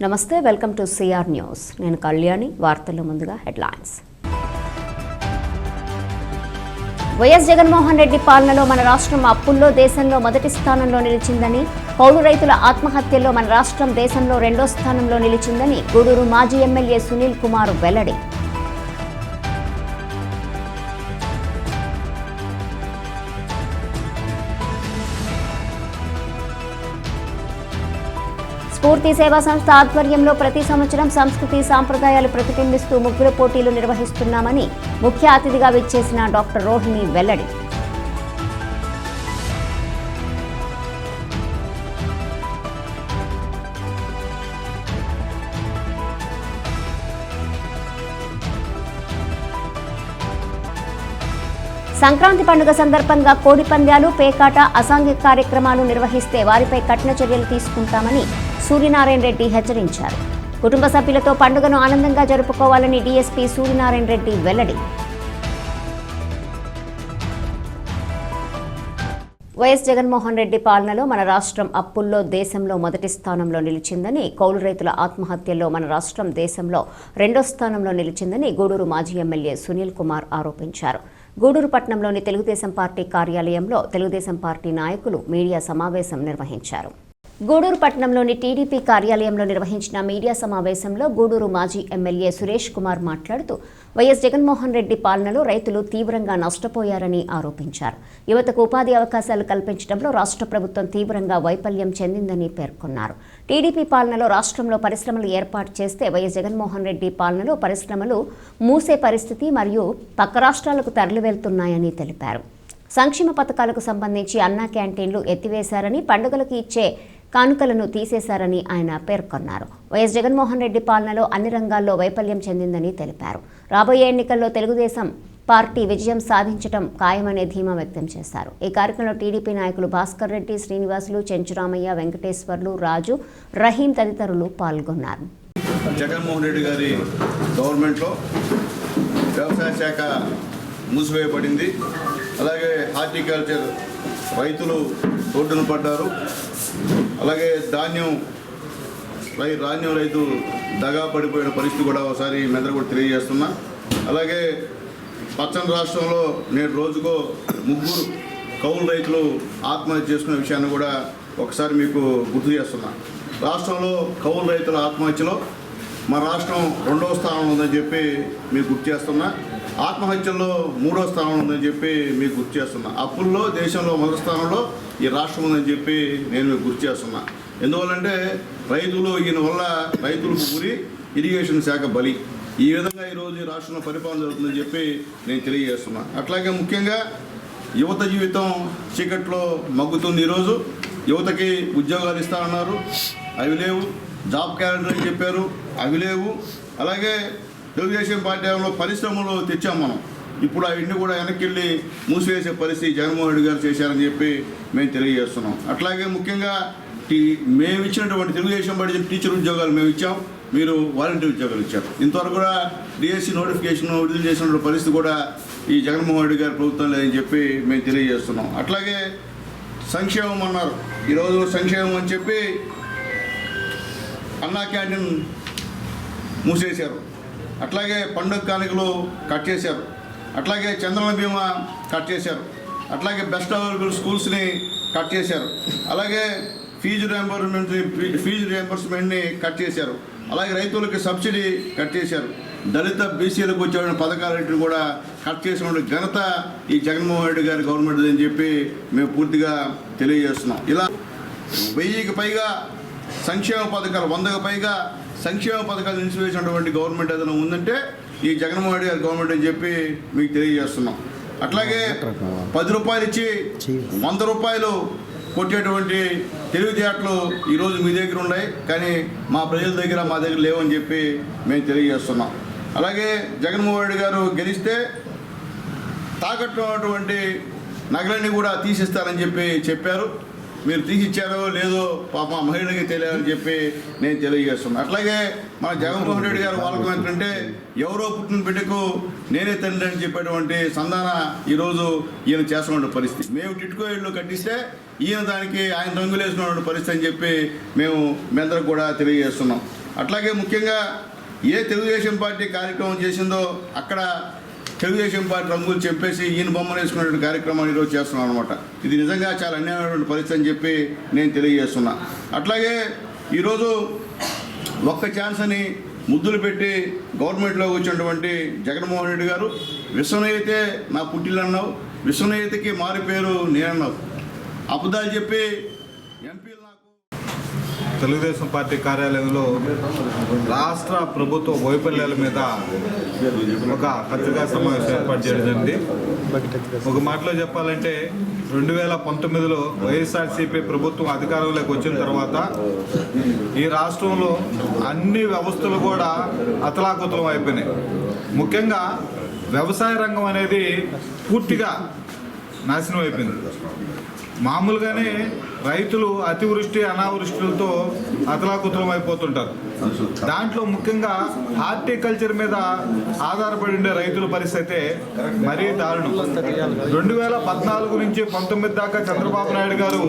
నమస్తే, welcome to CR news. నేను కళ్యాణి. వార్తల్లో ముందుగా హెడ్లైన్స్. వైఎస్ జగన్మోహన్ రెడ్డి పాలనలో మన రాష్ట్రం అప్పుల్లో దేశంలో మొదటి స్థానంలో నిలిచిందని, కౌలు రైతుల ఆత్మహత్యల్లో మన రాష్ట్రం దేశంలో రెండో స్థానంలో నిలిచిందని గూడూరు మాజీ ఎమ్మెల్యే సునీల్ కుమార్ వెల్లడి. స్ఫూర్తి సేవా సంస్థ ఆధ్వర్యంలో ప్రతి సంవత్సరం సంస్కృతి సాంప్రదాయాలు ప్రతిబింబిస్తూ ముగ్గుల పోటీలు నిర్వహిస్తున్నామని ముఖ్య అతిథిగా విచ్చేసిన డాక్టర్ రోహిణి వెల్లడి. సంక్రాంతి పండుగ సందర్భంగా కోడి పంద్యాలు, పేకాట, అసాంఘిక కార్యక్రమాలు నిర్వహిస్తే వారిపై కఠిన చర్యలు తీసుకుంటామని సూర్యనారాయణ రెడ్డి హెచ్చరించారు. కుటుంబ సభ్యులతో పండుగను ఆనందంగా జరుపుకోవాలని డీఎస్పీ సూర్యనారాయణ రెడ్డి వెల్లడి. వైఎస్ జగన్మోహన్ రెడ్డి పాలనలో మన రాష్ట్రం అప్పుల్లో దేశంలో మొదటి స్థానంలో నిలిచిందని, కౌలు రైతుల ఆత్మహత్యల్లో మన రాష్ట్రం దేశంలో రెండో స్థానంలో నిలిచిందని గూడూరు మాజీ ఎమ్మెల్యే సునీల్ కుమార్ ఆరోపించారు. గూడూరు పట్టణంలోని తెలుగుదేశం పార్టీ కార్యాలయంలో తెలుగుదేశం పార్టీ నాయకులు మీడియా సమావేశం నిర్వహించారు. గూడూరు పట్టణంలోని టీడీపీ కార్యాలయంలో నిర్వహించిన మీడియా సమావేశంలో గూడూరు మాజీ ఎమ్మెల్యే సురేష్ కుమార్ మాట్లాడుతూ వైఎస్ జగన్మోహన్ రెడ్డి పాలనలో రైతులు తీవ్రంగా నష్టపోయారని ఆరోపించారు. యువతకు ఉపాధి అవకాశాలు కల్పించడంలో రాష్ట్ర ప్రభుత్వం తీవ్రంగా వైఫల్యం చెందిందని పేర్కొన్నారు. టీడీపీ పాలనలో రాష్ట్రంలో పరిశ్రమలు ఏర్పాటు చేస్తే వైఎస్ జగన్మోహన్ రెడ్డి పాలనలో పరిశ్రమలు మూసే పరిస్థితి మరియు పక్క రాష్ట్రాలకు తరలి వెళ్తున్నాయని తెలిపారు. సంక్షేమ పథకాలకు సంబంధించి అన్నా క్యాంటీన్లు ఎత్తివేశారని, పండుగలకు ఇచ్చే కానుకలను తీసేశారని ఆయన పేర్కొన్నారు. వైఎస్ జగన్మోహన్ రెడ్డి పాలనలో అన్ని రంగాల్లో వైఫల్యం చెందిందని తెలిపారు. రాబోయే ఎన్నికల్లో తెలుగుదేశం పార్టీ విజయం సాధించడం ఖాయమనే ధీమా వ్యక్తం చేశారు. ఈ కార్యక్రమంలో టీడీపీ నాయకులు భాస్కర్ రెడ్డి, శ్రీనివాసులు, చెంచురామయ్య, వెంకటేశ్వర్లు, రాజు, రహీం తదితరులు పాల్గొన్నారు. జగన్మోహన్ రెడ్డి గారి గవర్నమెంట్లో వ్యవసాయ శాఖ మూసివేయబడింది. అలాగే హార్టికల్చర్ రైతులు రోడ్డున పడ్డారు. అలాగే ధాన్యం రైతు దగా పడిపోయిన పరిస్థితి కూడా ఒకసారి మీ అందరూ కూడా తెలియజేస్తున్నా. అలాగే పచ్చని రాష్ట్రంలో నేడు రోజుకో 3 కౌలు రైతులు ఆత్మహత్య చేసుకునే విషయాన్ని కూడా ఒకసారి మీకు గుర్తు చేస్తున్నా. రాష్ట్రంలో కౌలు రైతుల ఆత్మహత్యలో మన రాష్ట్రం 2వ స్థానంలో ఉందని చెప్పి మీకు గుర్తు చేస్తున్నా. ఆత్మహత్యల్లో 3వ స్థానంలో ఉందని చెప్పి మీకు గుర్తు చేస్తున్నా. అప్పుల్లో దేశంలో మొదటి స్థానంలో ఈ రాష్ట్రం ఉందని చెప్పి నేను మీకు గుర్తు చేస్తున్నా. ఎందువల్లంటే ఈయన వల్ల రైతులకు గురి, ఇరిగేషన్ శాఖ బలి. ఈ విధంగా ఈరోజు ఈ రాష్ట్రంలో పరిపాలన జరుగుతుందని చెప్పి నేను తెలియజేస్తున్నా. అట్లాగే ముఖ్యంగా యువత జీవితం చీకట్లో మగ్గుతుంది. ఈరోజు యువతకి ఉద్యోగాలు ఇస్తామన్నారు, అవి లేవు. జాబ్ క్యాలెండర్ అని చెప్పారు, అవి లేవు. అలాగే తెలుగుదేశం పార్టీ పరిశ్రమలు తెచ్చాం మనం. ఇప్పుడు అవన్నీ కూడా వెనక్కి వెళ్ళి మూసివేసే పరిస్థితి జగన్మోహన్ రెడ్డి గారు చేశారని చెప్పి మేము తెలియజేస్తున్నాం. అట్లాగే ముఖ్యంగా మేము ఇచ్చినటువంటి తెలుగుదేశం పార్టీ టీచర్ ఉద్యోగాలు మేము ఇచ్చాం, మీరు వాలంటీర్ ఉద్యోగాలు ఇచ్చారు. ఇంతవరకు కూడా డిఎస్సి నోటిఫికేషన్ విడుదల చేసిన పరిస్థితి కూడా ఈ జగన్మోహన్ రెడ్డి గారి ప్రభుత్వం లేదని చెప్పి మేము తెలియజేస్తున్నాం. అట్లాగే సంక్షేమం అన్నారు. ఈరోజు సంక్షేమం అని చెప్పి అన్నా క్యాంటీన్ మూసేశారు. అట్లాగే పండుగ కానుకలు కట్ చేశారు. అట్లాగే చంద్రన బీమా కట్ చేశారు. అట్లాగే బెస్ట్ అవైలబుల్ స్కూల్స్ని కట్ చేశారు. అలాగే ఫీజు రియంబర్స్మెంట్ని కట్ చేశారు. అలాగే రైతులకి సబ్సిడీ కట్ చేశారు. దళిత బీసీలకు వచ్చే పథకాలన్నింటినీ కూడా కట్ చేసిన ఘనత ఈ జగన్మోహన్ రెడ్డి గారి గవర్నమెంట్ అని చెప్పి మేము పూర్తిగా తెలియజేస్తున్నాం. ఇలా 1000కి పైగా సంక్షేమ పథకాలు, 100కి పైగా సంక్షేమ పథకాలు నిలిచివేసినటువంటి గవర్నమెంట్ ఏదైనా ఉందంటే ఈ జగన్మోహన్ రెడ్డి గారి గవర్నమెంట్ అని చెప్పి మీకు తెలియజేస్తున్నాం. అట్లాగే 10 రూపాయలు ఇచ్చి 100 రూపాయలు కొట్టేటువంటి తెలివితేటలు ఈరోజు మీ దగ్గర ఉన్నాయి, కానీ మా ప్రజల దగ్గర మా దగ్గర లేవని చెప్పి మేము తెలియజేస్తున్నాం. అలాగే జగన్మోహన్ రెడ్డి గారు గెలిస్తే తాకట్టున్నటువంటి నగలన్నీ కూడా తీసిస్తారని చెప్పి చెప్పారు. మీరు తీసిచ్చారో లేదో పాప మహిళలకి తెలియాలని చెప్పి నేను తెలియజేస్తున్నాను. అట్లాగే మన జగన్మోహన్ రెడ్డి గారు వాళ్ళకు ఏంటంటే ఎవరో పుట్టిన బిడ్డకు నేనే తండ్రి అని చెప్పేటువంటి సంధాన ఈరోజు ఈయన చేస్తున్న పరిస్థితి. మేము టిట్కో ఇళ్ళు కట్టిస్తే ఈయన దానికి ఆయన రంగులేసుకున్న పరిస్థితి అని చెప్పి మేము మీ అందరికి కూడా తెలియజేస్తున్నాం. అట్లాగే ముఖ్యంగా ఏ తెలుగుదేశం పార్టీ కార్యక్రమం చేసిందో అక్కడ తెలుగుదేశం పార్టీ రంగులు చెప్పేసి ఈయన బొమ్మలు వేసుకునే కార్యక్రమాన్ని ఈరోజు చేస్తున్నాం అనమాట. ఇది నిజంగా చాలా అన్యాయమైనటువంటి పరిస్థితి అని చెప్పి నేను తెలియజేస్తున్నా. అట్లాగే ఈరోజు ఒక్క ఛాన్స్ అని ముద్దులు పెట్టి గవర్నమెంట్లో వచ్చినటువంటి జగన్మోహన్ రెడ్డి గారు విశ్వనైతే నా పుట్టిల్లు అన్నావు, విశ్వనైతకి మారి పేరు నేనన్నావు. అబద్ధాలు చెప్పి ఎంపీలు నాకు తెలుగుదేశం పార్టీ కార్యాలయంలో రాష్ట్ర ప్రభుత్వ వైఫల్యాల మీద ఒక పత్రికా సమావేశం ఏర్పాటు చేయడం జరిగింది. ఒక మాటలో చెప్పాలంటే 2019లో వైఎస్ఆర్సీపీ ప్రభుత్వం అధికారంలోకి వచ్చిన తర్వాత ఈ రాష్ట్రంలో అన్ని వ్యవస్థలు కూడా అతలాకుతలం అయిపోయినాయి. ముఖ్యంగా వ్యవసాయ రంగం అనేది పూర్తిగా నాశనం అయిపోయింది. మామూలుగానే రైతులు అతివృష్టి అనావృష్టిలతో అతలాకుతలం అయిపోతుంటారు. దాంట్లో ముఖ్యంగా హార్టికల్చర్ మీద ఆధారపడి ఉండే రైతుల పరిస్థితి మరీ దారుణం. 2014 నుంచి 19 దాకా చంద్రబాబు నాయుడు గారు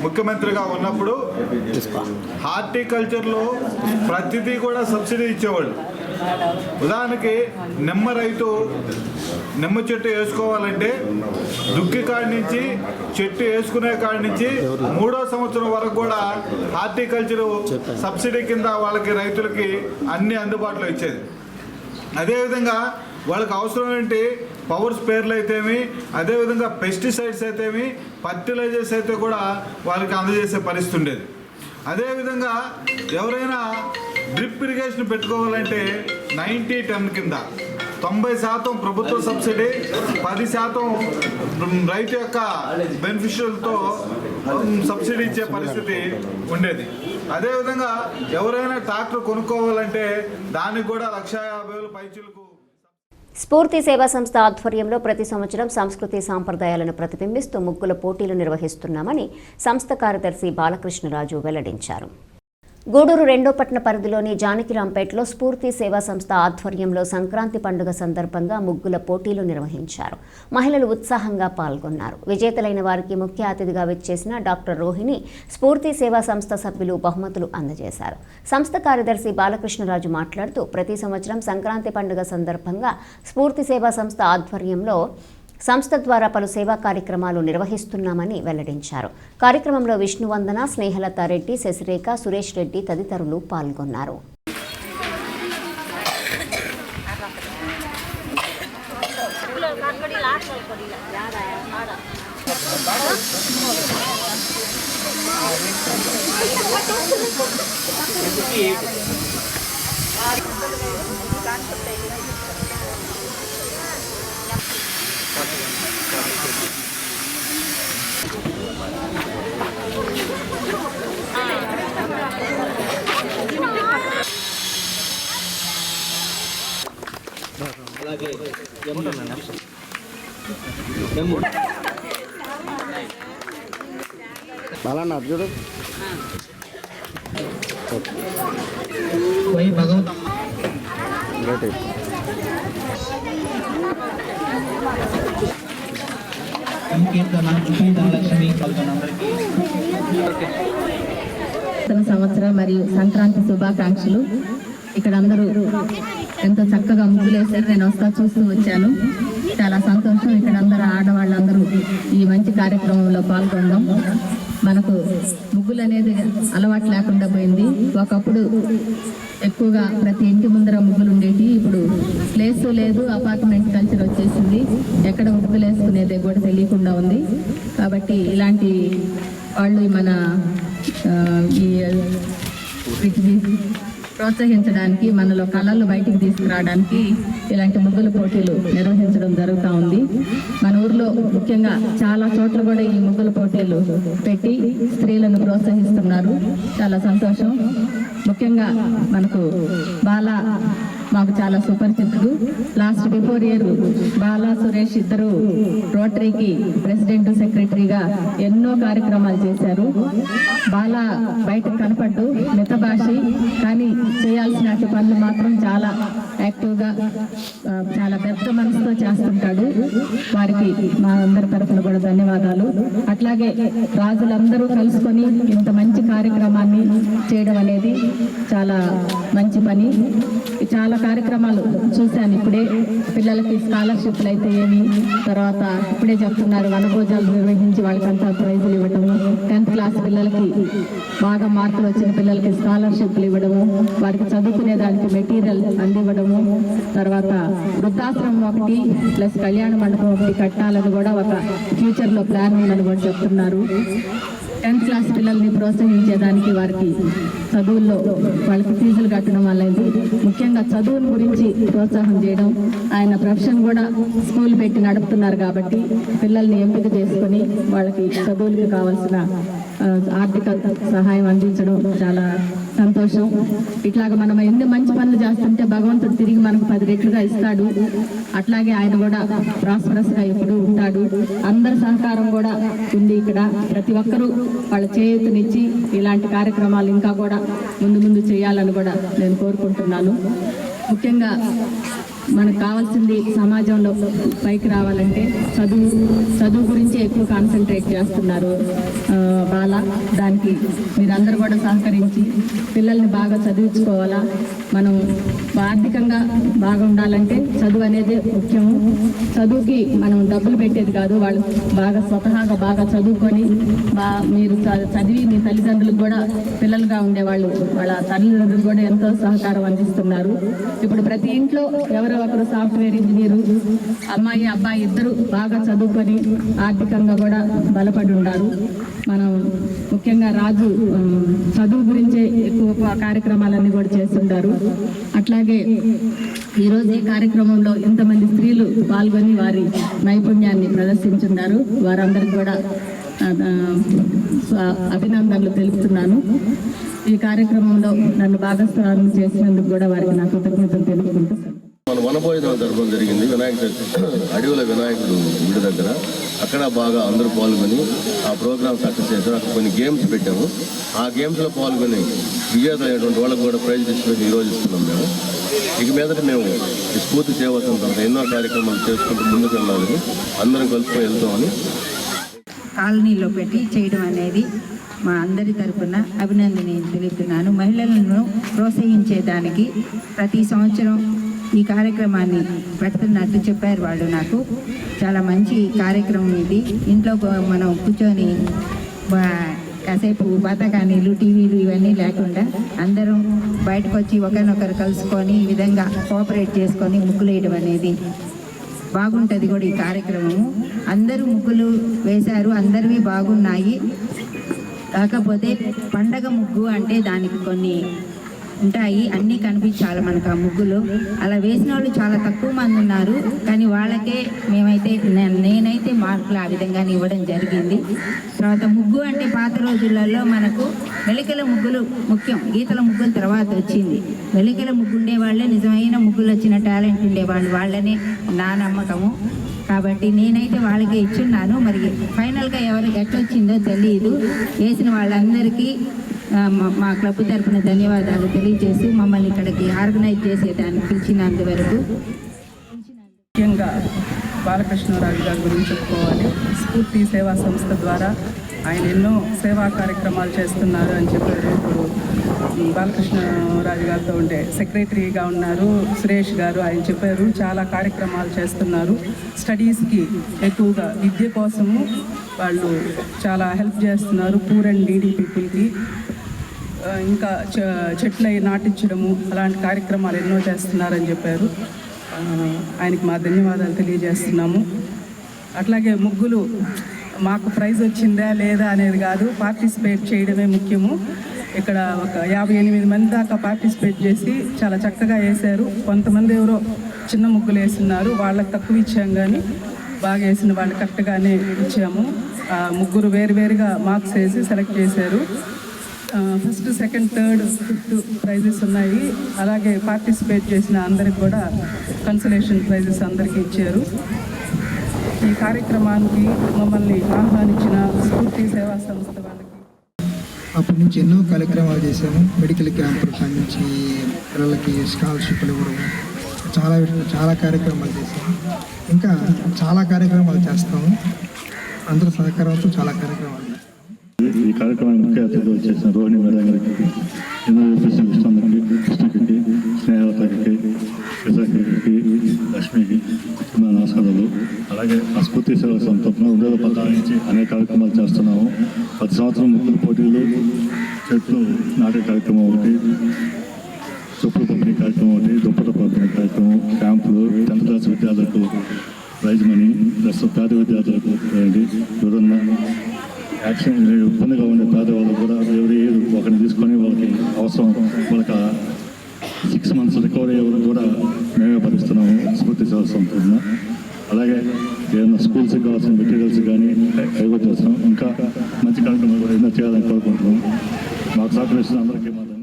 ముఖ్యమంత్రిగా ఉన్నప్పుడు హార్టికల్చర్లో ప్రతిదీ కూడా సబ్సిడీ ఇచ్చేవాళ్ళు. ఉదాహరణకి నిమ్మ రైతు నిమ్మ చెట్టు వేసుకోవాలంటే దుక్కి కాడి నుంచి చెట్టు వేసుకునే కాడి నుంచి 3వ సంవత్సరం వరకు కూడా హార్టికల్చర్ సబ్సిడీ కింద వాళ్ళకి రైతులకి అన్ని అందుబాటులో ఇచ్చేది. అదేవిధంగా వాళ్ళకి అవసరమేంటి పవర్ స్పేర్లు అయితేమి, అదేవిధంగా పెస్టిసైడ్స్ అయితేమి, ఫర్టిలైజర్స్ అయితే కూడా వాళ్ళకి అందజేసే పరిస్థితి ఉండేది. అదేవిధంగా ఎవరైనా డ్రిప్ ఇరిగేషన్ పెట్టుకోవాలంటే 90-10 కింద 90% ప్రభుత్వ సబ్సిడీ, 10% రైతు యొక్క బెనిఫిషియల్తో సబ్సిడీ ఇచ్చే పరిస్థితి ఉండేది. అదేవిధంగా ఎవరైనా ట్రాక్టర్ కొనుక్కోవాలంటే దానికి కూడా 1,50,000 పైచిలకు. స్ఫూర్తి సేవా సంస్థ ఆధ్వర్యంలో ప్రతి సంవత్సరం సంస్కృతి సాంప్రదాయాలను ప్రతిబింబిస్తూ ముగ్గుల పోటీలు నిర్వహిస్తున్నామని సంస్థ కార్యదర్శి బాలకృష్ణరాజు వెల్లడించారు. గూడూరు 2వ పట్టణ పరిధిలోని జానకిరాంపేటలో స్ఫూర్తి సేవా సంస్థ ఆధ్వర్యంలో సంక్రాంతి పండుగ సందర్భంగా ముగ్గుల పోటీలు నిర్వహించారు. మహిళలు ఉత్సాహంగా పాల్గొన్నారు. విజేతలైన వారికి ముఖ్య అతిథిగా విచ్చేసిన డాక్టర్ రోహిణి స్ఫూర్తి సేవా సంస్థ సభ్యులు బహుమతులు అందజేశారు. సంస్థ కార్యదర్శి బాలకృష్ణరాజు మాట్లాడుతూ ప్రతి సంవత్సరం సంక్రాంతి పండుగ సందర్భంగా స్ఫూర్తి సేవా సంస్థ ఆధ్వర్యంలో సంస్థ ద్వారా పలు సేవా కార్యక్రమాలు నిర్వహిస్తున్నామని వెల్లడించారు. కార్యక్రమంలో విష్ణువందన, స్నేహలత రెడ్డి, శశిరేఖ, సురేష్ రెడ్డి తదితరులు పాల్గొన్నారు. సంవత్సరం మరియు సంక్రాంతి శుభాకాంక్షలు. ఇక్కడ అందరూ ఎంతో చక్కగా ముగ్గులేసారు. నేను వస్తా చూస్తూ వచ్చాను. చాలా సంతోషం. ఇక్కడ అందరూ ఆడవాళ్ళందరూ ఈ మంచి కార్యక్రమంలో పాల్గొనడం. మనకు ముగ్గులు అనేది అలవాటు లేకుండా పోయింది. ఒకప్పుడు ఎక్కువగా ప్రతి ఇంటి ముందర ముగ్గులు ఉండేవి. ఇప్పుడు ప్లేస్ లేదు, అపార్ట్మెంట్ కల్చర్ వచ్చేసింది. ఎక్కడ ముగ్గులు వేసుకునేది కూడా తెలియకుండా ఉంది. కాబట్టి ఇలాంటి వాళ్ళు మన ప్రోత్సహించడానికి, మనలో కళలు బయటికి తీసుకురావడానికి ఇలాంటి ముగ్గుల పోటీలు నిర్వహించడం జరుగుతూ ఉంది. మన ఊర్లో ముఖ్యంగా చాలా చోట్ల కూడా ఈ ముగ్గుల పోటీలు పెట్టి స్త్రీలను ప్రోత్సహిస్తున్నారు. చాలా సంతోషం. ముఖ్యంగా మనకు బాల మాకు చాలా సుపరిచితుడు. Last before year Bala Suresh ఇద్దరు రోటరీకి ప్రెసిడెంట్ సెక్రటరీగా ఎన్నో కార్యక్రమాలు చేశారు. బాలా బయటకు కనపడ్డు, మితభాషి, కానీ చేయాల్సిన పనులు మాత్రం చాలా యాక్టివ్గా చాలా పెద్ద మనసుతో చేస్తుంటాడు. వారికి మా అందరి తరఫున కూడా ధన్యవాదాలు. అట్లాగే రాజులందరూ కలుసుకొని ఇంత మంచి కార్యక్రమాన్ని చేయడం అనేది చాలా మంచి పని. చాలా కార్యక్రమాలు చూశాను ఇప్పుడే. పిల్లలకి స్కాలర్షిప్లు అయితే ఏమి, తర్వాత ఇప్పుడే చెప్తున్నారు వనభోజాలు నిర్వహించి వాళ్ళకంతా ప్రైజులు ఇవ్వడము, 10th క్లాస్ పిల్లలకి బాగా మార్కులు వచ్చిన పిల్లలకి స్కాలర్షిప్లు ఇవ్వడము, వారికి చదువుకునే దానికి మెటీరియల్ అందివ్వడము, తర్వాత వృద్ధాశ్రమం ఒకటి ప్లస్ కళ్యాణ మండపం ఒకటి కట్టాలని కూడా ఒక ఫ్యూచర్లో ప్లాన్ ఉందని కూడా చెప్తున్నారు. 10th క్లాస్ పిల్లల్ని ప్రోత్సహించేదానికి వారికి చదువుల్లో వాళ్ళకి ఫీజులు కట్టడం వల్లది, ముఖ్యంగా చదువుల గురించి ప్రోత్సాహం చేయడం. ఆయన ప్రొఫెషన్ కూడా స్కూల్ పెట్టి నడుపుతున్నారు కాబట్టి పిల్లల్ని ఎంపిక చేసుకొని వాళ్ళకి చదువులకు కావాల్సిన ఆర్థిక సహాయం అందించడం చాలా సంతోషం. ఇట్లాగ మనం ఎన్ని మంచి పనులు చేస్తుంటే భగవంతుడు తిరిగి మనకు 10 రెట్లుగా ఇస్తాడు. అట్లాగే ఆయన కూడా ప్రాస్పరస్గా ఎప్పుడూ ఉంటాడు. అందరి సహకారం కూడా ఉంది ఇక్కడ. ప్రతి ఒక్కరూ వాళ్ళ చేయూతనిచ్చి ఇలాంటి కార్యక్రమాలు ఇంకా కూడా ముందు చేయాలని కూడా నేను కోరుకుంటున్నాను. ముఖ్యంగా మనకు కావాల్సింది సమాజంలో పైకి రావాలంటే చదువు గురించి ఎక్కువ కాన్సన్ట్రేట్ చేస్తున్నారు బాలా. దానికి మీరందరూ కూడా సహకరించి పిల్లల్ని బాగా చదివించుకోవాలా. మనం ఆర్థికంగా బాగా ఉండాలంటే చదువు అనేది ముఖ్యము. చదువుకి మనం డబ్బులు పెట్టేది కాదు, వాళ్ళు బాగా స్వతహాగా బాగా చదువుకొని మీరు చదివి మీ తల్లిదండ్రులకు కూడా పిల్లలుగా ఉండేవాళ్ళు వాళ్ళ తల్లిదండ్రులు కూడా ఎంతో సహకారం అందిస్తున్నారు. ఇప్పుడు ప్రతి ఇంట్లో ఎవరో ఒకరు సాఫ్ట్వేర్ ఇంజనీరు, అమ్మాయి అబ్బాయి ఇద్దరు బాగా చదువుకొని ఆర్థికంగా కూడా బలపడి ఉన్నారు. మనం ముఖ్యంగా రాజు చదువు గురించే ఎక్కువ కార్యక్రమాలన్నీ కూడా చేస్తుంటారు. అట్లాగే ఈరోజు ఈ కార్యక్రమంలో ఎంతమంది స్త్రీలు పాల్గొని వారి నైపుణ్యాన్ని ప్రదర్శించున్నారు. వారందరికీ కూడా అభినందనలు తెలుపుతున్నాను. ఈ కార్యక్రమంలో నన్ను భాగస్వామ్యం చేసినందుకు కూడా వారికి నా కృతజ్ఞతలు తెలుపుకుంటున్నాను. మన వనభోజనం జరపడం జరిగింది వినాయక అడవుల వినాయకుడు గుడి దగ్గర. అక్కడ బాగా అందరూ పాల్గొని ఆ ప్రోగ్రామ్ సక్సెస్ చేశారు. అక్కడ కొన్ని గేమ్స్ పెట్టాము. ఆ గేమ్స్లో పాల్గొని విజేతలైనటువంటి వాళ్ళకు కూడా ప్రైజ్ డిస్ట్రిబ్యూషన్ ఈరోజు ఇస్తున్నాం మేము. ఇక మీదట మేము ఈ స్ఫూర్తి సేవా సంస్థ ఎన్నో కార్యక్రమాలు చేసుకుంటూ ముందుకు వెళ్ళాలని అందరం కలుపుకొని వెళ్తామని కాలనీలో పెట్టి చేయడం అనేది మా అందరి తరఫున అభినందనలు తెలుపుతున్నాను. మహిళలను ప్రోత్సహించేదానికి ప్రతి సంవత్సరం ఈ కార్యక్రమాన్ని పెడుతున్నట్టు చెప్పారు వాళ్ళు నాకు. చాలా మంచి కార్యక్రమం ఇది. ఇంట్లో మనం కూర్చొని కాసేపు బతకానీలు టీవీలు ఇవన్నీ లేకుండా అందరం బయటకు వచ్చి ఒకరినొకరు కలుసుకొని ఈ విధంగా కోఆపరేట్ చేసుకొని ముగ్గులు వేయడం అనేది బాగుంటుంది కూడా ఈ కార్యక్రమము. అందరూ ముగ్గులు వేశారు, అందరివి బాగున్నాయి. కాకపోతే పండగ ముగ్గు అంటే దానికి కొన్ని ఉంటాయి, అన్నీ కనిపించాలి మనకు ఆ ముగ్గులు. అలా వేసిన వాళ్ళు చాలా తక్కువ మంది ఉన్నారు, కానీ వాళ్ళకే నేనైతే మార్కులు ఆ విధంగానే ఇవ్వడం జరిగింది. తర్వాత ముగ్గు అంటే పాత రోజులలో మనకు వెలికల ముగ్గులు ముఖ్యం, గీతల ముగ్గుల తర్వాత వచ్చింది. వెలికల ముగ్గు ఉండే వాళ్ళే నిజమైన ముగ్గులు వచ్చిన టాలెంట్ ఉండేవాళ్ళు, వాళ్ళనే నా నమ్మకము. కాబట్టి నేనైతే వాళ్ళకే ఇచ్చున్నాను. మరి ఫైనల్గా ఎవరు ఎట్టొచ్చిందో తెలియదు. వేసిన వాళ్ళందరికీ మా క్లబ్ తరఫున ధన్యవాదాలు తెలియజేస్తూ మమ్మల్ని ఇక్కడికి ఆర్గనైజ్ చేసేదాన్ని పిలిచినందువరకు. ముఖ్యంగా బాలకృష్ణరాజు గారి గురించి చెప్పుకోవాలి. స్ఫూర్తి సేవా సంస్థ ద్వారా ఆయన ఎన్నో సేవా కార్యక్రమాలు చేస్తున్నారు అని చెప్పారు. ఇప్పుడు బాలకృష్ణరాజు గారితో ఉండే సెక్రటరీగా ఉన్నారు సురేష్ గారు, ఆయన చెప్పారు చాలా కార్యక్రమాలు చేస్తున్నారు. స్టడీస్కి ఎక్కువగా విద్య కోసము వాళ్ళు చాలా హెల్ప్ చేస్తున్నారు పూర్ అండ్ నీడీ పీపుల్కి. ఇంకా చెట్లు నాటించడము అలాంటి కార్యక్రమాలు ఎన్నో చేస్తున్నారని చెప్పారు. ఆయనకి మా ధన్యవాదాలు తెలియజేస్తున్నాము. అట్లాగే ముగ్గులు మాకు ప్రైజ్ వచ్చిందా లేదా అనేది కాదు, పార్టిసిపేట్ చేయడమే ముఖ్యము. ఇక్కడ ఒక 58 మంది దాకా పార్టిసిపేట్ చేసి చాలా చక్కగా వేశారు. కొంతమంది ఎవరో చిన్న ముగ్గులు వేస్తున్నారు, వాళ్ళకి తక్కువ ఇచ్చాం, కానీ బాగా వేసిన వాళ్ళు కరెక్ట్గానే ఇచ్చాము. ముగ్గురు వేరువేరుగా మార్క్స్ వేసి సెలెక్ట్ చేశారు. First, second, third, fifth prizes ఉన్నాయి. అలాగే పార్టిసిపేట్ చేసిన అందరికి కూడా కన్సలేషన్ ప్రైజెస్ అందరికీ ఇచ్చారు. ఈ కార్యక్రమానికి మమ్మల్ని ఆహ్వానించిన స్ఫూర్తి సేవా సంస్థ వాళ్ళకి అప్పటి నుంచి ఎన్నో కార్యక్రమాలు చేశాము. మెడికల్ క్యాంపుల కాడి నుంచి పిల్లలకి స్కాలర్షిప్లు ఇవ్వడం, చాలా కార్యక్రమాలు చేశాము. ఇంకా చాలా కార్యక్రమాలు చేస్తాము. అందరూ సహకారంతో చాలా కార్యక్రమాలు చేస్తాము. ఈ కార్యక్రమానికి ముఖ్య అతిథులు వచ్చేసిన రోహిణి మేడం గారికి, కృష్ణకి, స్నేహలతకి, విశాఖకి, లక్ష్మికి నా నమస్కారాలు. అలాగే ఆ స్ఫూర్తి సేవ సంస్థ ఉద్యోగ పథకాల నుంచి అనేక కార్యక్రమాలు చేస్తున్నాము. 10 సంవత్సరం ముగ్గుల పోటీలు, చెట్లు నాటే కార్యక్రమం ఒకటి, చెప్పులు పంపిణీ కార్యక్రమం ఒకటి, దుప్పట పంపిణీ కార్యక్రమం, క్యాంపులు, 10th క్లాస్ విద్యార్థులకు ప్రైజ్ మనీ, ప్లస్ పేద విద్యార్థులకు ఎవరన్నా యాక్షన్ ఇబ్బందిగా ఉండే పేదవాళ్ళు కూడా ఎవరి ఒకరిని తీసుకొని వాళ్ళకి అవసరం వాళ్ళకి 6 months రికవరీ ఎవరు కూడా మేమే భరిస్తున్నాము స్ఫూర్తి సేవ సంస్థ. అలాగే ఏదైనా స్కూల్స్కి కావాల్సిన మెటీరియల్స్ కానీ అవి చేస్తున్నాం. ఇంకా మంచి కార్యక్రమాలు కూడా ఎన్నో చేయాలని కోరుకుంటున్నాం. మాకు సహకరిస్తున్న అందరికీ మా ధన్యవాదాలు.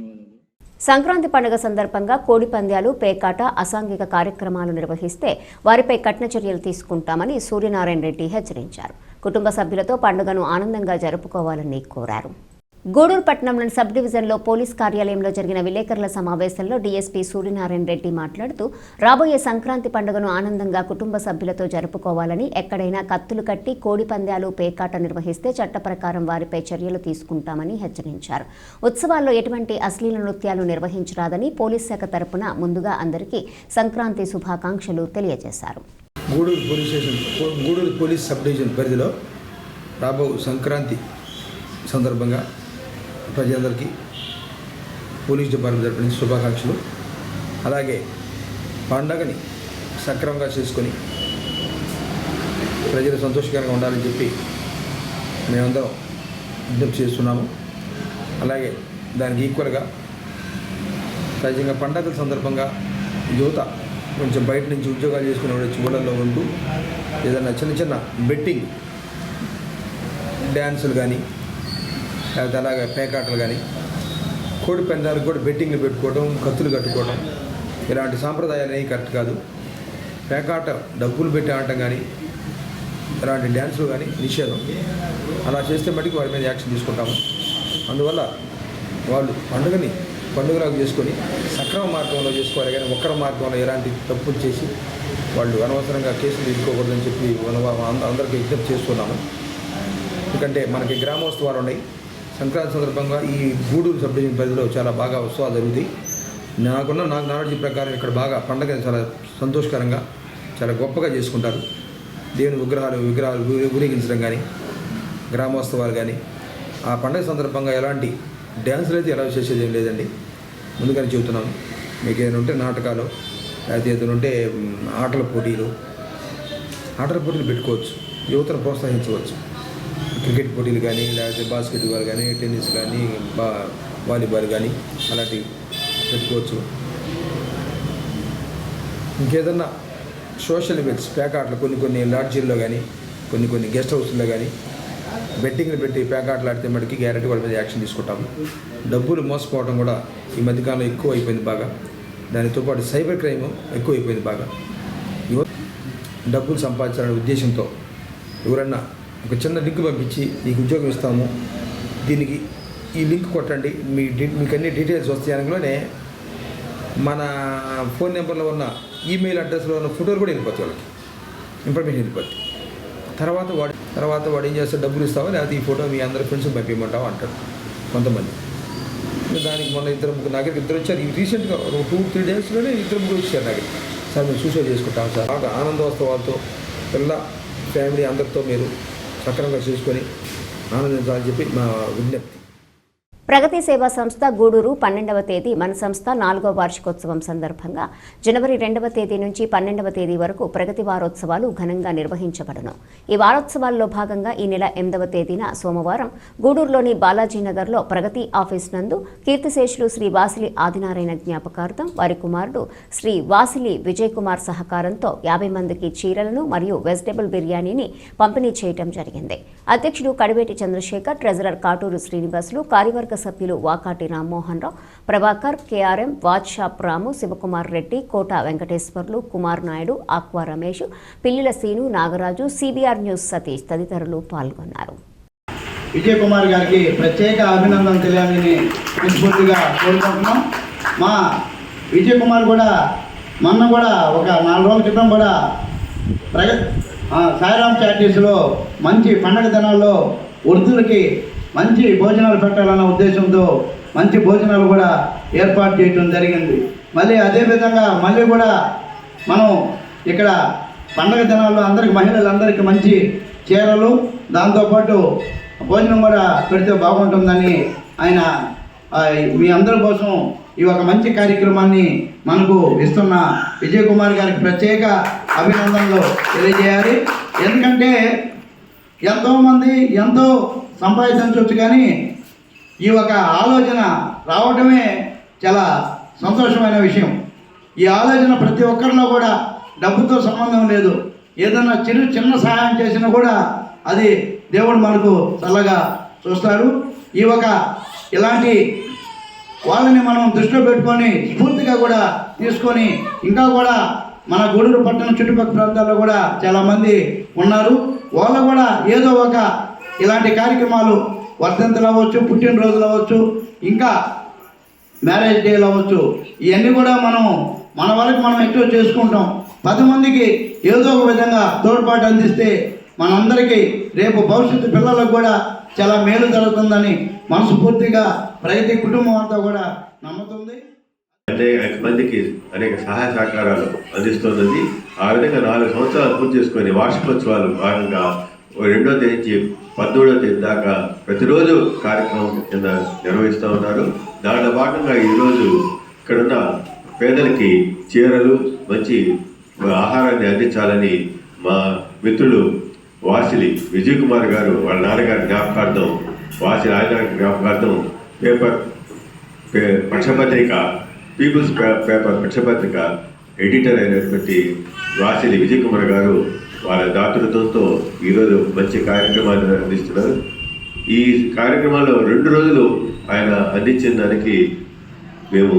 సంక్రాంతి పండుగ సందర్భంగా కోడి పందాలు, పేకాట, అసాంఘిక కార్యక్రమాలు నిర్వహిస్తే వారిపై కఠిన చర్యలు తీసుకుంటామని సూర్యనారాయణ రెడ్డి హెచ్చరించారు. కుటుంబ సభ్యులతో పండుగను ఆనందంగా జరుపుకోవాలని కోరారు. గూడూరు పట్టణంలోని సబ్ డివిజన్లో పోలీస్ కార్యాలయంలో జరిగిన విలేకరుల సమావేశంలో డీఎస్పీ సూర్యనారాయణ రెడ్డి మాట్లాడుతూ రాబోయే సంక్రాంతి పండుగను ఆనందంగా కుటుంబ సభ్యులతో జరుపుకోవాలని, ఎక్కడైనా కత్తులు కట్టి కోడి పందాలు, పేకాట నిర్వహిస్తే చట్ట ప్రకారం వారిపై చర్యలు తీసుకుంటామని హెచ్చరించారు. ఉత్సవాల్లో ఎటువంటి అశ్లీల నృత్యాలు నిర్వహించరాదని పోలీస్ శాఖ తరపున ముందుగా అందరికీ సంక్రాంతి శుభాకాంక్షలు తెలియజేశారు. గూడూరు పోలీస్ సబ్ డివిజన్ పరిధిలో రాబో సంక్రాంతి సందర్భంగా ప్రజలందరికీ పోలీస్ డిపార్ట్మెంట్ తరపు నుంచి శుభాకాంక్షలు. అలాగే పండగని సక్రమంగా చేసుకొని ప్రజలు సంతోషకరంగా ఉండాలని చెప్పి మేమందరం విజ్ఞప్తి చేస్తున్నాము. అలాగే దానికి ఈక్వల్గా సహజంగా పండగల సందర్భంగా యువత కొంచెం బయట నుంచి ఉద్యోగాలు చేసుకునే వచ్చి ఊళ్ళల్లో ఉంటూ ఏదైనా చిన్న బెట్టింగ్ డ్యాన్సులు కానీ, లేకపోతే అలాగే పేకాటలు కానీ, కోడి పందాలకు కూడా బెట్టింగ్లు పెట్టుకోవడం, కత్తులు కట్టుకోవడం, ఇలాంటి సాంప్రదాయాలు అనేవి కరెక్ట్ కాదు. పేకాట డబ్బులు పెట్టి ఆడటం కానీ, ఇలాంటి డ్యాన్సులు కానీ నిషేధం. అలా చేస్తే మటుకు వారి మీద యాక్షన్ తీసుకుంటాము. అందువల్ల వాళ్ళు పండుగలాగా చేసుకొని సక్రమ మార్గంలో చేసుకోవాలి, కానీ ఒక్కర మార్గంలో ఎలాంటి తప్పులు చేసి వాళ్ళు అనవసరంగా కేసులు తీసుకోకూడదని చెప్పి అందరికీ విజ్ఞప్తి చేస్తున్నాము. ఎందుకంటే మనకి గ్రామోత్సవాలు ఉన్నాయి. సంక్రాంతి సందర్భంగా ఈ గూడూరు సబ్ డివిజన్ పరిధిలో చాలా బాగా ఉత్సవాలు జరుగుతాయి. నాకు నాలెడ్జ్ ప్రకారం ఇక్కడ బాగా పండుగ చాలా సంతోషకరంగా, చాలా గొప్పగా చేసుకుంటారు. దేవుని విగ్రహాలు ఊరేగించడం కానీ, గ్రామోత్సవాలు కానీ, ఆ పండుగ సందర్భంగా ఎలాంటి డ్యాన్సులు అయితే ఎలా చేసేది ఏం లేదండి. ముందుగానే చెబుతున్నాము. మీకు ఏదైనా ఉంటే నాటకాలు, లేకపోతే ఏదైనా ఉంటే ఆటల పోటీలు పెట్టుకోవచ్చు, యువతను ప్రోత్సహించవచ్చు. క్రికెట్ పోటీలు కానీ, లేకపోతే బాస్కెట్బాల్ కానీ, టెన్నిస్ కానీ, వాలీబాల్ కానీ అలాంటివి పెట్టుకోవచ్చు. ఇంకేదన్నా సోషల్ ఈవెంట్స్, పేకాటలు కొన్ని లాడ్జీల్లో కానీ, కొన్ని గెస్ట్ హౌస్లో కానీ బెట్టింగ్లు పెట్టి పేకాటలు ఆడితే మటుకి గ్యారెంటీ వాళ్ళ మీద యాక్షన్ తీసుకుంటాము. డబ్బులు మోసపోవడం కూడా ఈ మధ్యకాలంలో ఎక్కువ అయిపోయింది బాగా. దానితో పాటు సైబర్ క్రైమ్ ఎక్కువ అయిపోయింది బాగా. డబ్బులు సంపాదించాలనే ఉద్దేశంతో ఎవరన్నా ఒక చిన్న లింక్ పంపించి నీకు ఉద్యోగం ఇస్తాము, దీనికి ఈ లింక్ కొట్టండి, మీకు అన్ని డీటెయిల్స్ వస్తాయి అనగానే మన ఫోన్ నెంబర్లో ఉన్న ఈమెయిల్ అడ్రస్లో ఉన్న ఫోటోలు కూడా వెళ్ళిపోతాయి, వాళ్ళకి ఇన్ఫర్మేషన్ వెళ్ళిపోతుంది. తర్వాత వాడు ఏం చేస్తాడు, డబ్బులు ఇస్తావా లేకపోతే ఈ ఫోటో మీ అందరి ఫ్రెండ్స్కి పంపించమంటావా అంటాడు కొంతమంది. దానికి మొన్న నాగరికి ఇద్దరు వచ్చారు. రీసెంట్గా ఒక 2-3 డేస్లోనే 2-3 వచ్చారు నాకు. సార్ మేము సూసైడ్ చేసుకుంటాం సార్. బాగా ఆనందోత్సవాలతో పిల్ల ఫ్యామిలీ అందరితో మీరు సక్రమంగా చేసుకొని ఆనందించాలని చెప్పి మా విజ్ఞప్తి. ప్రగతి సేవా సంస్థ గూడూరు 12వ తేదీ మన సంస్థ 4వ వార్షికోత్సవం సందర్భంగా జనవరి 2వ తేదీ నుంచి 12వ తేదీ వరకు ప్రగతి వారోత్సవాలు ఘనంగా నిర్వహించబడును. ఈ వారోత్సవాల్లో భాగంగా ఈ నెల 8వ తేదీన సోమవారం గూడూరులోని బాలాజీనగర్లో ప్రగతి ఆఫీస్ నందు కీర్తిశేషులు శ్రీ వాసిలి ఆదినారాయణ జ్ఞాపకార్థం వారి కుమారుడు శ్రీ వాసిలి విజయ్ కుమార్ సహకారంతో 50 మందికి చీరలను మరియు వెజిటబుల్ బిర్యానీని పంపిణీ చేయడం జరిగింది. అధ్యక్షుడు కడివేటి చంద్రశేఖర్, ట్రెజరర్ కాటూరు శ్రీనివాసులు, కార్యవర్గ స్థానిక సభ్యులు Vakati Rammohan Rao, Prabhakar, KRM, WhatsApp Ramu, Sivakumar Reddy, Kota Venkateswarlu, Kumar Naidu, aqua Ramesh, Pillila Seenu, Nagaraju, CBR news Satish తదితరులు పాల్గొన్నారు. విజయ్ కుమార్ గారికి ప్రత్యేక అభినందనలు తెలియాలని మనస్ఫూర్తిగా కోరుకుంటున్నాం. మా విజయ్ కుమార్ కూడా మొన్న కూడా ఒక 4 రోజుల క్రితం కూడా సాయిరామ్ చారిటీస్లో మంచి పండగ దినాల్లో వృద్ధులకి మంచి భోజనాలు పెట్టాలన్న ఉద్దేశంతో మంచి భోజనాలు కూడా ఏర్పాటు చేయడం జరిగింది. మళ్ళీ అదేవిధంగా మళ్ళీ కూడా మనం ఇక్కడ పండగ దినాల్లో అందరికి మహిళలందరికీ మంచి చీరలు దాంతోపాటు భోజనం కూడా పెడితే బాగుంటుందని ఆయన మీ అందరి కోసం ఈ ఒక మంచి కార్యక్రమాన్ని మనకు ఇస్తున్న విజయ్ కుమార్ గారికి ప్రత్యేక అభినందనలు తెలియజేయాలి. ఎందుకంటే ఎంతోమంది ఎంతో సంపాదించవచ్చు, కానీ ఈ ఒక ఆలోచన రావడమే చాలా సంతోషమైన విషయం. ఈ ఆలోచన ప్రతి ఒక్కరిలో కూడా డబ్బుతో సంబంధం లేదు. ఏదైనా చిన్న సహాయం చేసినా కూడా అది దేవుడు మనకు చల్లగా చూస్తాడు. ఈ ఒక ఇలాంటి వాళ్ళని మనం దృష్టిలో పెట్టుకొని స్ఫూర్తిగా కూడా తీసుకొని ఇంకా కూడా మన గూడూరు పట్టణ చుట్టుపక్కల ప్రాంతాల్లో కూడా చాలామంది ఉన్నారు. వాళ్ళు కూడా ఏదో ఒక ఇలాంటి కార్యక్రమాలు వర్ధంతులు అవ్వచ్చు, పుట్టినరోజులు అవ్వచ్చు, ఇంకా మ్యారేజ్ డేలు అవ్వచ్చు, ఇవన్నీ కూడా మన వరకు మనం ఎక్కువ చేసుకుంటాం. 10 మందికి ఏదో ఒక విధంగా తోడ్పాటు అందిస్తే మనందరికీ రేపు భవిష్యత్తు పిల్లలకు కూడా చాలా మేలు జరుగుతుందని మనస్ఫూర్తిగా ప్రతి కుటుంబం అంతా కూడా నమ్ముతుంది. అనేక మందికి అనేక సహాయ సహకారాలు అందిస్తున్నది. ఆ విధంగా 4 సంవత్సరాలు పూర్తి చేసుకొని వార్షికోత్సవాలు భాగంగా 2వ తేదీ నుంచి 18వ తేదీ దాకా ప్రతిరోజు కార్యక్రమం కింద నిర్వహిస్తూ ఉన్నారు. దాంట్లో భాగంగా ఈరోజు ఇక్కడున్న పేదలకి చీరలు, మంచి ఆహారాన్ని అందించాలని మా మిత్రులు వాసిలి విజయ్ కుమార్ గారు వాళ్ళ నాన్నగారి జ్ఞాపకార్థం, వాసిలి ఆయన జ్ఞాపకార్థం పేపర్ పక్షపత్రిక, పీపుల్స్ పేపర్ పక్షపత్రిక ఎడిటర్ అయినటువంటి వాసిలి విజయ్ కుమార్ గారు వాళ్ళ దాతృత్వంతో ఈరోజు మంచి కార్యక్రమాన్ని అందిస్తున్నారు. ఈ కార్యక్రమాల్లో 2 రోజులు ఆయన అందించిన దానికి మేము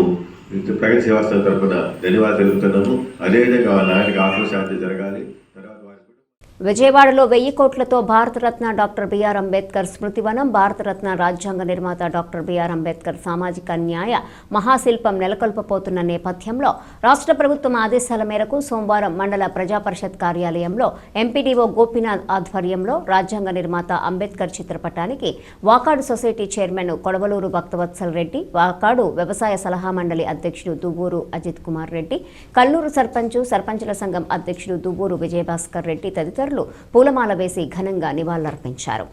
ప్రగతి సేవా సంస్థ తరఫున ధన్యవాదాలు తెలుపుతున్నాము. అదేవిధంగా వాళ్ళ నాయనకి ఆత్మశాంతి జరగాలి. విజయవాడలో 1000 కోట్లతో భారతరత్న డాక్టర్ బిఆర్ అంబేద్కర్ స్మృతివనం, భారతరత్న రాజ్యాంగ నిర్మాత డాక్టర్ బిఆర్ అంబేద్కర్ సామాజిక న్యాయ మహాశిల్పం నెలకొల్పబోతున్న నేపథ్యంలో రాష్ట్ర ప్రభుత్వం ఆదేశాల మేరకు సోమవారం మండల ప్రజాపరిషత్ కార్యాలయంలో ఎంపీడీఓ గోపీనాథ్ ఆధ్వర్యంలో రాజ్యాంగ నిర్మాత అంబేద్కర్ చిత్రపటానికి వాకాడు సొసైటీ చైర్మన్ కొడవలూరు భక్తవత్సల్ రెడ్డి, వాకాడు వ్యవసాయ సలహా మండలి అధ్యక్షుడు దువ్వూరు అజిత్ కుమార్ రెడ్డి, కల్లూరు సర్పంచుల సంఘం అధ్యక్షుడు దువ్వూరు విజయభాస్కర్ రెడ్డి తదితరులు పూలమాల వేసి ఘనంగా నివాళులర్పించారు.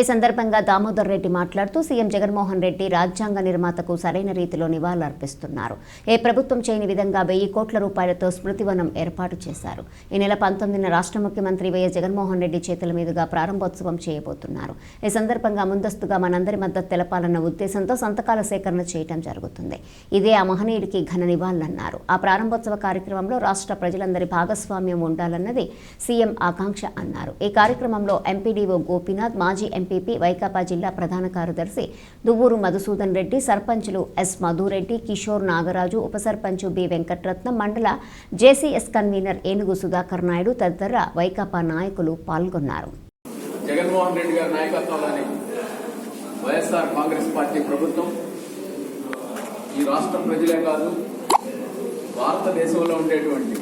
ఈ సందర్భంగా దామోదర్ రెడ్డి మాట్లాడుతూ సీఎం జగన్మోహన్ రెడ్డి రాజ్యాంగ నిర్మాతకు సరైన రీతిలో నివాళులర్పిస్తున్నారు. ఏ ప్రభుత్వం చేయని విధంగా 1000 కోట్ల రూపాయలతో స్మృతివనం ఏర్పాటు చేశారు. ఈ నెల 19న రాష్ట్ర ముఖ్యమంత్రి వైఎస్ జగన్మోహన్ రెడ్డి చేతుల మీదుగా ప్రారంభోత్సవం చేయబోతున్నారు. ఈ సందర్భంగా ముందస్తుగా మనందరి మద్దతు తెలపాలన్న ఉద్దేశంతో సంతకాల సేకరణ చేయడం జరుగుతుంది. ఇదే ఆ మహనీయుడికి ఘన నివాళులన్నారు. ఆ ప్రారంభోత్సవ కార్యక్రమంలో రాష్ట్ర ప్రజలందరి భాగస్వామ్యం ఉండాలన్నది సీఎం ఆకాంక్ష అన్నారు. ఈ కార్యక్రమంలో ఎంపీడీఓ గోపీనాథ్, మాజీ ఎంపీపీ, వైకాపా జిల్లా ప్రధాన కార్యదర్శి దువ్వూరు మధుసూదన్ రెడ్డి, సర్పంచులు ఎస్ మధురెడ్డి, కిషోర్ నాగరాజు, ఉప సర్పంచు బి వెంకటరత్నం, మండల జేసీఎస్ కన్వీనర్ ఏనుగు సుధాకర్ నాయుడు తదితర వైకాపా నాయకులు పాల్గొన్నారు. జగన్మోహన్ రెడ్డి గారి నాయకత్వంలోని వైఎస్ఆర్ కాంగ్రెస్ పార్టీ ప్రభుత్వం ఈ రాష్ట్ర ప్రజలే కాదు, భారతదేశంలో ఉండేటువంటి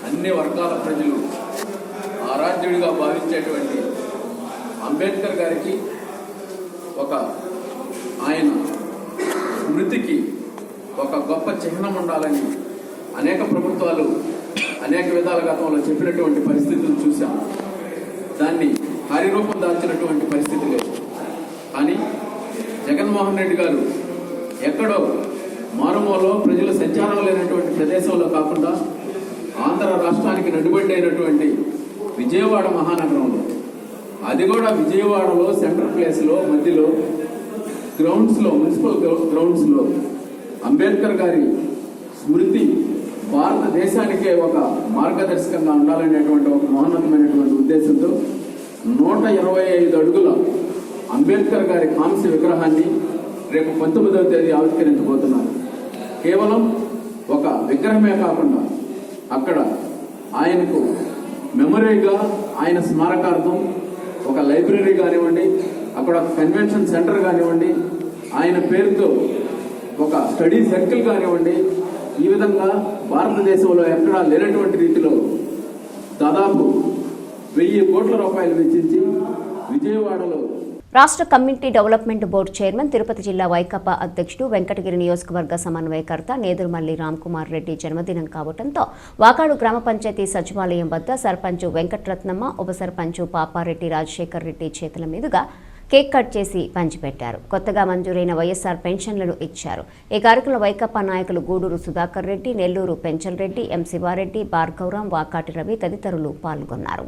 అన్ని వర్గాల ప్రజలు ఆరాధ్యుడిగా భావించేటువంటి అంబేద్కర్ గారికి ఒక ఆయన స్మృతికి ఒక గొప్ప చిహ్నం ఉండాలని అనేక ప్రభుత్వాలు అనేక విధాల గతంలో చెప్పినటువంటి పరిస్థితులు చూసాం. దాన్ని కార్యరూపం దాల్చినటువంటి పరిస్థితి లేదు. కానీ జగన్మోహన్ రెడ్డి గారు ఎక్కడో మారుమూలలో ప్రజలు సంచారం లేనటువంటి ప్రదేశంలో కాకుండా ఆంధ్ర రాష్ట్రానికి నడుబడి అయినటువంటి విజయవాడ మహానగరంలో, అది కూడా విజయవాడలో సెంట్రల్ ప్లేస్లో మధ్యలో గ్రౌండ్స్లో, మున్సిపల్ గ్రౌండ్స్లో అంబేద్కర్ గారి స్మృతి భారతదేశానికే ఒక మార్గదర్శకంగా ఉండాలనేటువంటి ఒక మహోన్నతమైనటువంటి ఉద్దేశంతో 125 అడుగుల అంబేద్కర్ గారి కాంస్య విగ్రహాన్ని రేపు 19వ తేదీ ఆవిష్కరించబోతున్నారు. కేవలం ఒక విగ్రహమే కాకుండా అక్కడ ఆయనకు మెమరీగా ఆయన స్మారకార్థం ఒక లైబ్రరీ కానివ్వండి, అక్కడ ఒక కన్వెన్షన్ సెంటర్ కానివ్వండి, ఆయన పేరుతో ఒక స్టడీ సర్కిల్ కానివ్వండి, ఈ విధంగా భారతదేశంలో ఎక్కడా లేనటువంటి రీతిలో దాదాపు 1000 కోట్ల రూపాయలు వెచ్చించి విజయవాడలో రాష్ట్ర community development board chairman, Tirupati జిల్లా వైకాపా అధ్యక్షుడు, వెంకటగిరి నియోజకవర్గ సమన్వయకర్త నేదురుమల్లి రామ్కుమార్ రెడ్డి జన్మదినం కావడంతో వాకాడు గ్రామ పంచాయతీ సచివాలయం వద్ద సర్పంచ్ వెంకటరత్నమ్మ, ఉప సర్పంచ్ పాపారెడ్డి రాజశేఖర్ రెడ్డి చేతుల మీదుగా కేక్ కట్ చేసి పంచిపెట్టారు. కొత్తగా మంజూరైన వైఎస్ఆర్ పెన్షన్లను ఇచ్చారు. ఈ కార్యక్రమంలో వైకాపా నాయకులు గూడూరు సుధాకర్ రెడ్డి, నెల్లూరు పెంచల్ రెడ్డి, ఎం శివారెడ్డి, భార్గవరాం, వాకాటి రవి తదితరులు పాల్గొన్నారు.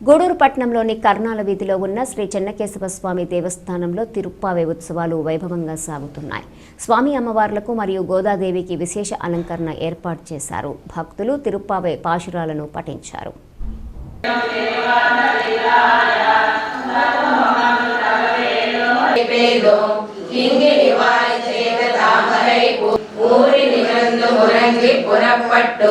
గూడూరు పట్టణంలోని కర్నాల వీధిలో ఉన్న శ్రీ చెన్నకేశవ స్వామి దేవస్థానంలో తిరుప్పావే ఉత్సవాలు వైభవంగా సాగుతున్నాయి. స్వామి అమ్మవార్లకు మరియు గోదాదేవికి విశేష అలంకరణ ఏర్పాటు చేశారు. భక్తులు తిరుప్పావే పాశురాలను పఠించారు. புறப்பட்டு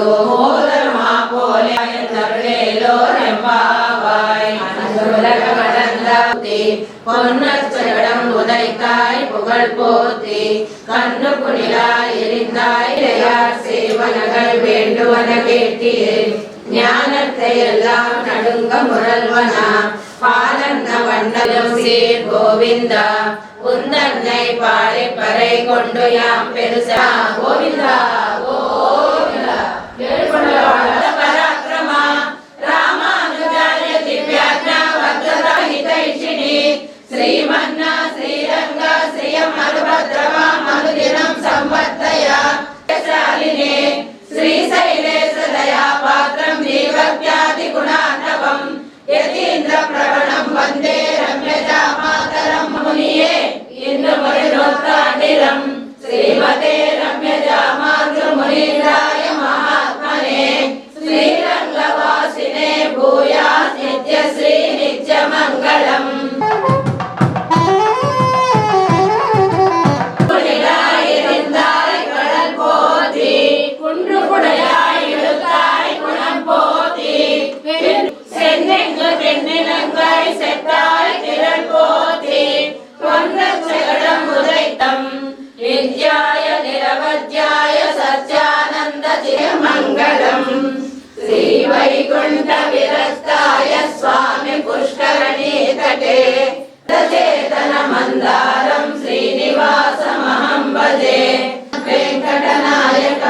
பொன்னச்சடம் உதைத்தாய் புகழ் போத்தி கண்ணு குனிலாய் எரிந்தாய் சேவனகள் வேண்டுவன கேட்டீர் ஞானத்தை எல்லாம் நடுங்க முரல்வனா பாலந்த வண்ணம் சீர் கோவிந்தா உந்தன்னை பாடி பறை கொண்டு யாம் பெருசா கோவிந்தா கோவிந்தா பராக்கிரமா ராமானுஜாய திவ்யாஜ்ஞா வக்ரதா ஹிதைஷிணி శ్రీమన్నా శ్రీరంగ శ్రియం మరుభద్రమా మనుదినం సంవర్ధయా శాలినే శ్రీశైలేశ దయా పాత్రం దీవత్యాది గుణార్ణవం యతీంద్ర ప్రవణం వందే రమ్యజా మాతరం మునియే ఇంద్రమునిరోత్తాండిరం శ్రీమతే రమ్యజా మాతృమునీంద్రాయ మహాత్మనే శ్రీరంగవాసినే భూయా నిత్యశ్రీ నిత్యమంగళం. విద్యాయ నిరవధ్యాయ సత్యానంద మంగళం శ్రీ వైకుంఠ విరస్తాయ స్వామి పుష్కరణీ తటే చేతన మందారం శ్రీనివాసమహం భజే వెంకటనాయక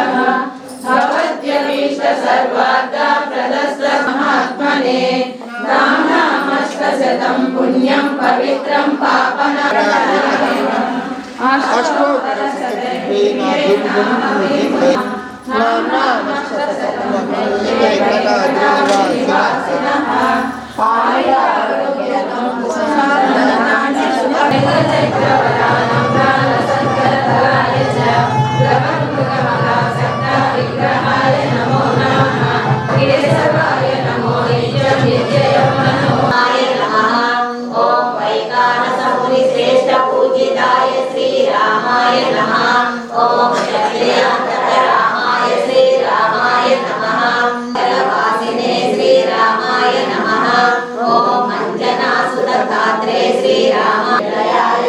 భవద్యమీష్ట సర్వార్థ ప్రదస్త మహాత్మనే నామస్తశతం పుణ్యం పవిత్రం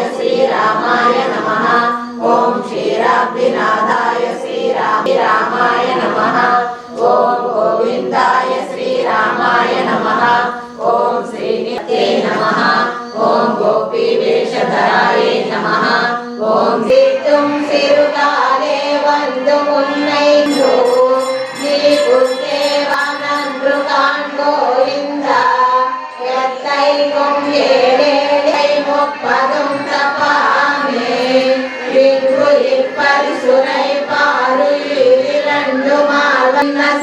శ్రీరామాయ నమః. ఓం క్షీరాబ్ధినాథాయ శ్రీరామాయ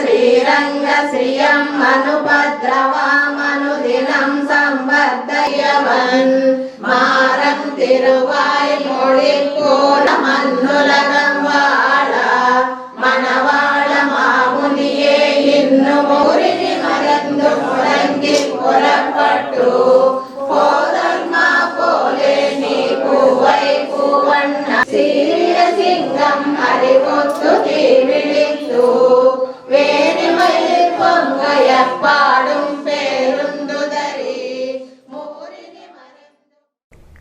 శ్రీరంగ శ్రియం అనుభద్రవామను దినం సంవర్ధయవన్ మారం తిరువాయ్ మొళిపోల మన్నులగం వాళ మనవాళ మామునియే ఇన్ను ఊరిని మరందు ముడంగి పొరపట్టు పోదర్మా పోలే నీ పూవై పూవన్న సీరియ సింగం హరివొత్తు తీవిళిత్తు వేణి మయిర్ పొంగయ పాడుం పేరుందుదరి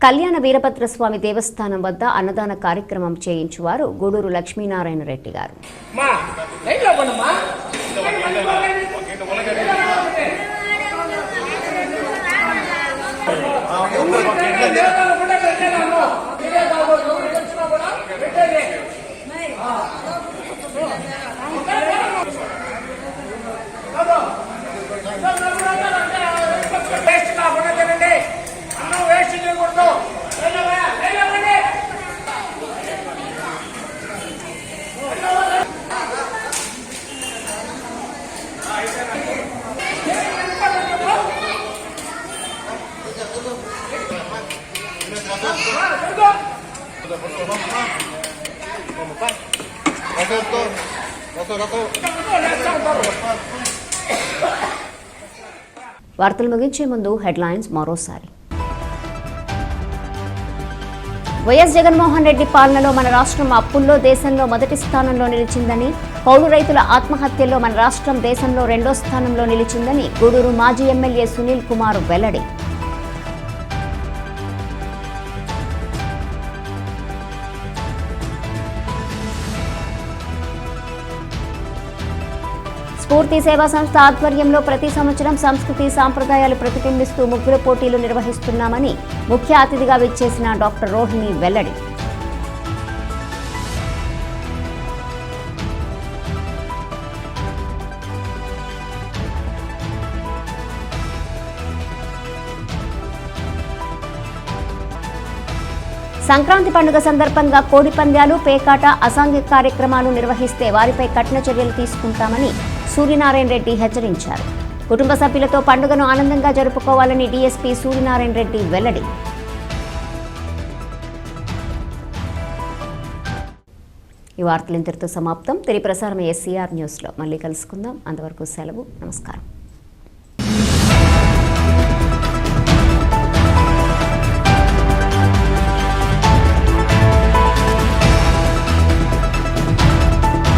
కళ్యాణ వీరభద్రస్వామి దేవస్థానం వద్ద అన్నదాన కార్యక్రమం చేయించువారు గూడూరు లక్ష్మీనారాయణ రెడ్డి గారు. వార్తలు ముగించే ముందు హెడ్లైన్స్ మరోసారి. వైఎస్ జగన్మోహన్ రెడ్డి పాలనలో మన రాష్ట్రం అప్పుల్లో దేశంలో మొదటి స్థానంలో నిలిచిందని, కౌలు రైతుల ఆత్మహత్యల్లో మన రాష్ట్రం దేశంలో 2వ స్థానంలో నిలిచిందని గూడూరు మాజీ ఎమ్మెల్యే సునీల్ కుమార్ వెల్లడి. స్ఫూర్తి సేవా సంస్థ ఆధ్వర్యంలో ప్రతి సంవత్సరం సంస్కృతి సాంప్రదాయాలు ప్రతిబింబిస్తూ ముగ్గుల పోటీలు నిర్వహిస్తున్నామని ముఖ్య అతిథిగా విచ్చేసిన డాక్టర్ రోహిణి వెల్లడి. సంక్రాంతి పండుగ సందర్భంగా కోడి పంద్యాలు, పేకాట, అసాంఘిక కార్యక్రమాలు నిర్వహిస్తే వారిపై కఠిన చర్యలు తీసుకుంటామని సూర్యనారాయణ రెడ్డి హెచ్చరించారు. కుటుంబ సభ్యులతో పండుగను ఆనందంగా జరుపుకోవాలని డీఎస్పీ సూర్యనారాయణ రెడ్డి వెల్లడి. ఈ వార్తలు ఇంతటితో సమాప్తం. తిరిగి ప్రసారం SCR న్యూస్లో మళ్ళీ కలుసుకుందాం. అంతవరకు సెలవు. నమస్కారం.